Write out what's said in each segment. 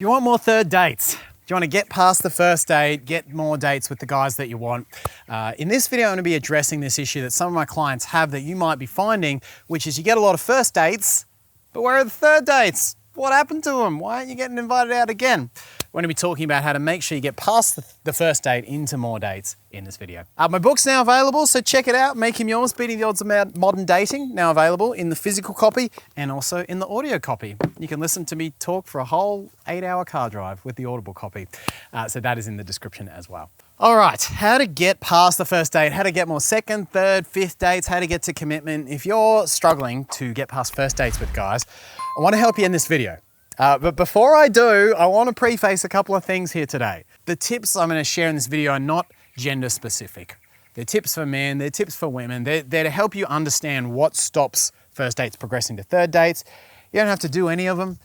You want more third dates? Do you want to get past the first date, get more dates with the guys that you want? In this video, I'm going to be addressing this issue that some of my clients have that you might be finding, which is you get a lot of first dates, but where are the third dates? What happened to them? Why aren't you getting invited out again? We're going to be talking about how to make sure you get past the first date into more dates in this video. My book's now available, so check it out. Make Him Yours, Beating the Odds of Modern Dating, now available in the physical copy and also in the audio copy. You can listen to me talk for a whole 8-hour car drive with the Audible copy. So that is in the description as well. All right, how to get past the first date, how to get more second, third, fifth dates, how to get to commitment. If you're struggling to get past first dates with guys, I want to help you in this video. But before I do, I want to preface a couple of things here today. The tips I'm going to share in this video are not gender specific. They're tips for men, they're tips for women. They're to help you understand what stops first dates progressing to third dates. You don't have to do any of them,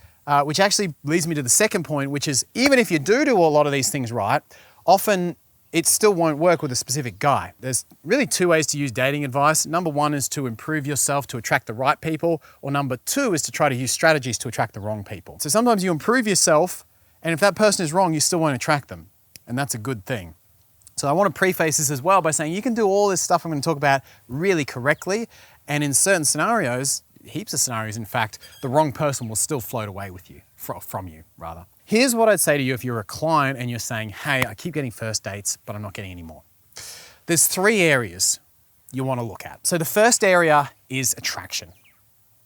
which actually leads me to the second point, which is even if you do a lot of these things right, often it still won't work with a specific guy. There's really two ways to use dating advice. Number one is to improve yourself to attract the right people, or number two is to try to use strategies to attract the wrong people. So sometimes you improve yourself, and if that person is wrong, you still won't attract them, and that's a good thing. So I want to preface this as well by saying you can do all this stuff I'm going to talk about really correctly, and in certain scenarios, heaps of scenarios in fact, the wrong person will still float away with you, from you rather. Here's what I'd say to you if you're a client and you're saying, hey, I keep getting first dates, but I'm not getting any more. There's three areas you want to look at. So the first area is attraction.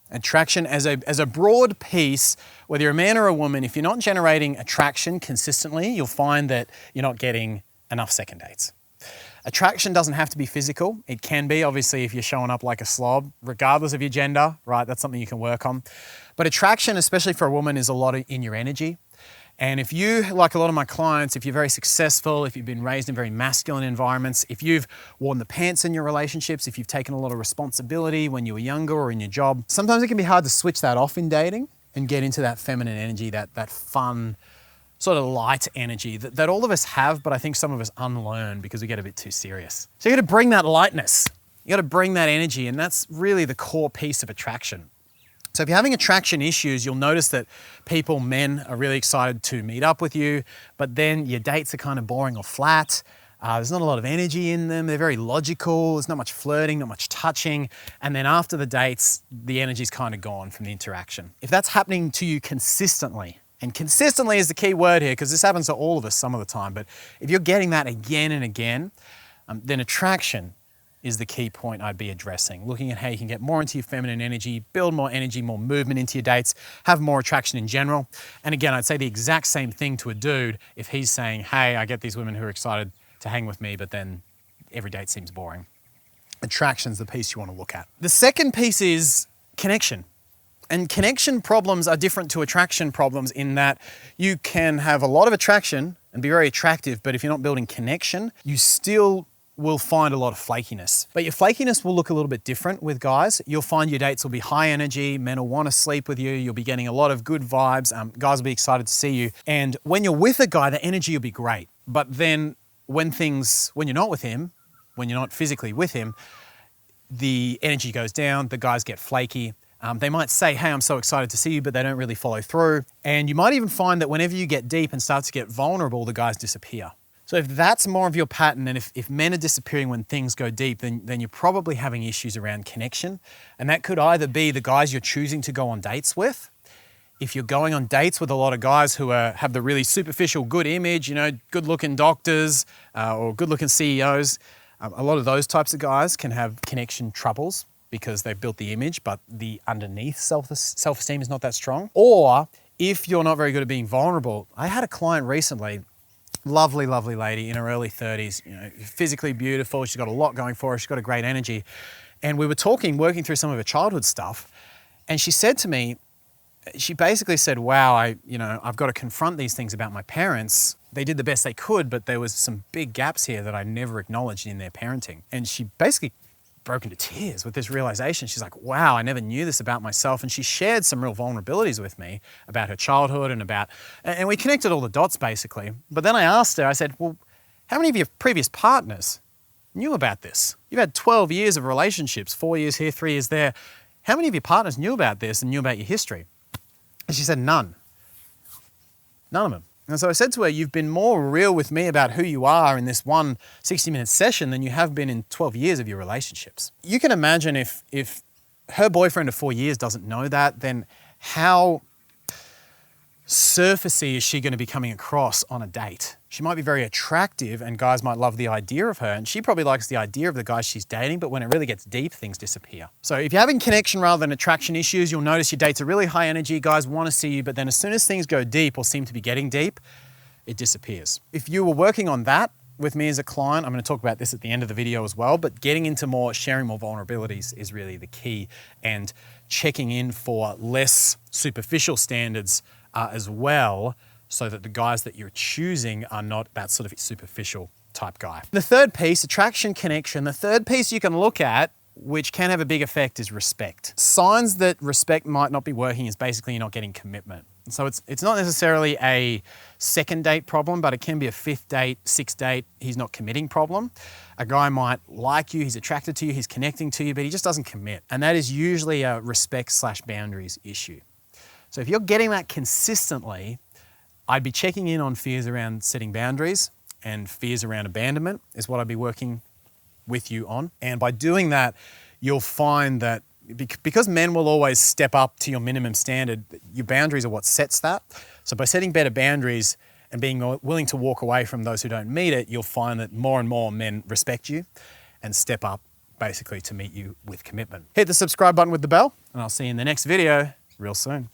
Attraction as a broad piece, whether you're a man or a woman, if you're not generating attraction consistently, you'll find that you're not getting enough second dates. Attraction doesn't have to be physical. It can be, obviously, if you're showing up like a slob, regardless of your gender, right? That's something you can work on. But attraction, especially for a woman, is a lot in your energy. And if you, like a lot of my clients, if you're very successful, if you've been raised in very masculine environments, if you've worn the pants in your relationships, if you've taken a lot of responsibility when you were younger or in your job, sometimes it can be hard to switch that off in dating and get into that feminine energy, that fun, sort of light energy that all of us have, but I think some of us unlearn because we get a bit too serious. So you got to bring that lightness, you got to bring that energy, and that's really the core piece of attraction. So if you're having attraction issues, you'll notice that men are really excited to meet up with you, but then your dates are kind of boring or flat. There's not a lot of energy in them. They're very logical. There's not much flirting, not much touching. And then after the dates, the energy's kind of gone from the interaction. If that's happening to you consistently, and consistently is the key word here because this happens to all of us some of the time, but if you're getting that again and again, then attraction is the key point I'd be addressing. Looking at how you can get more into your feminine energy, build more energy, more movement into your dates, have more attraction in general. And again, I'd say the exact same thing to a dude if he's saying, hey, I get these women who are excited to hang with me, but then every date seems boring. Attraction's the piece you want to look at. The second piece is connection. And connection problems are different to attraction problems in that you can have a lot of attraction and be very attractive, but if you're not building connection, you still will find a lot of flakiness. But your flakiness will look a little bit different with guys. You'll find your dates will be high energy, men will want to sleep with you, you'll be getting a lot of good vibes, guys will be excited to see you. And when you're with a guy, the energy will be great. But then when you're not with him, when you're not physically with him, the energy goes down, the guys get flaky. They might say, hey, I'm so excited to see you, but they don't really follow through. And you might even find that whenever you get deep and start to get vulnerable, the guys disappear. So if that's more of your pattern, and if men are disappearing when things go deep, then you're probably having issues around connection. And that could either be the guys you're choosing to go on dates with. If you're going on dates with a lot of guys who have the really superficial good image, good looking doctors or good looking CEOs, a lot of those types of guys can have connection troubles because they've built the image, but the underneath self-esteem is not that strong. Or if you're not very good at being vulnerable, I had a client recently, lovely, lovely lady in her early 30s, physically beautiful. She's got a lot going for her. She's got a great energy. And we were working through some of her childhood stuff. And she said to me, she basically said, wow, I've got to confront these things about my parents. They did the best they could, but there was some big gaps here that I never acknowledged in their parenting. And she basically broke into tears with this realization. She's like, wow, I never knew this about myself. And she shared some real vulnerabilities with me about her childhood and we connected all the dots basically. But then I asked her, I said, well, how many of your previous partners knew about this? You've had 12 years of relationships, 4 years here, 3 years there. How many of your partners knew about this and knew about your history? And she said, none. None of them. And so I said to her, you've been more real with me about who you are in this one 60-minute session than you have been in 12 years of your relationships. You can imagine if her boyfriend of 4 years doesn't know that, then how surfacey is she going to be coming across on a date? She might be very attractive and guys might love the idea of her, and she probably likes the idea of the guys she's dating, but when it really gets deep, things disappear. So if you're having connection rather than attraction issues, you'll notice your dates are really high energy, guys want to see you, but then as soon as things go deep or seem to be getting deep, it disappears. If you were working on that with me as a client, I'm going to talk about this at the end of the video as well, but getting into sharing more vulnerabilities is really the key, and checking in for less superficial standards as well, so that the guys that you're choosing are not that sort of superficial type guy. The third piece, attraction, connection, the third piece you can look at, which can have a big effect, is respect. Signs that respect might not be working is basically you're not getting commitment. So it's not necessarily a second date problem, but it can be a fifth date, sixth date, he's not committing problem. A guy might like you, he's attracted to you, he's connecting to you, but he just doesn't commit. And that is usually a respect/boundaries issue. So if you're getting that consistently, I'd be checking in on fears around setting boundaries, and fears around abandonment is what I'd be working with you on. And by doing that, you'll find that because men will always step up to your minimum standard, your boundaries are what sets that. So by setting better boundaries and being willing to walk away from those who don't meet it, you'll find that more and more men respect you and step up basically to meet you with commitment. Hit the subscribe button with the bell, and I'll see you in the next video real soon.